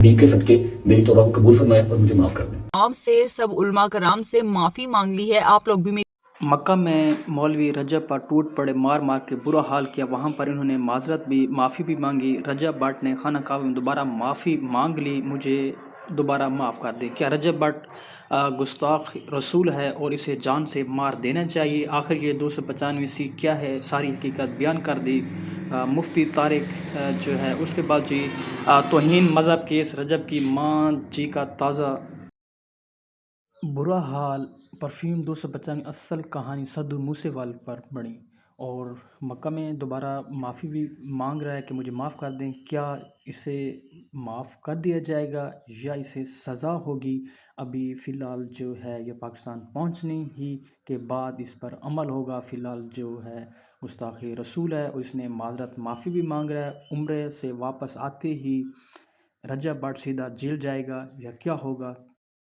नबी के सदके मेरी तौबा को कबूल फरमाए और मुझे माफ़ कर दें। आप से सब उलमा कराम से माफ़ी मांग ली है, आप लोग भी मेरी मक्का में मौलवी रजब पर टूट पड़े, मार मार के बुरा हाल किया। वहाँ पर इन्होंने माजरत भी, माफ़ी भी मांगी। रजब भट्ट ने खाना काबा में दोबारा माफ़ी मांग ली, मुझे दोबारा माफ़ कर दे। क्या रजब भट्ट गुस्ताख रसूल है और इसे जान से मार देना चाहिए? आखिर ये 295 सी क्या है, सारी हकीकत बयान कर दी मुफ्ती तारिक जो है। उसके बाद जी तौहीन मज़हब केस, रजब की मां जी का ताज़ा बुरा हाल, परफ्यूम 295 असल कहानी सद्दू मूसेवाल पर बनी और मक्का में दोबारा माफ़ी भी मांग रहा है कि मुझे माफ़ कर दें। क्या इसे माफ़ कर दिया जाएगा या इसे सज़ा होगी? अभी फ़िलहाल जो है ये पाकिस्तान पहुंचने ही के बाद इस पर अमल होगा। फ़िलहाल जो है गुस्ताखी रसूल है और इसने माजरत माफ़ी भी मांग रहा है। उम्र से वापस आते ही रजब भट्ट सीधा जेल जाएगा या क्या होगा?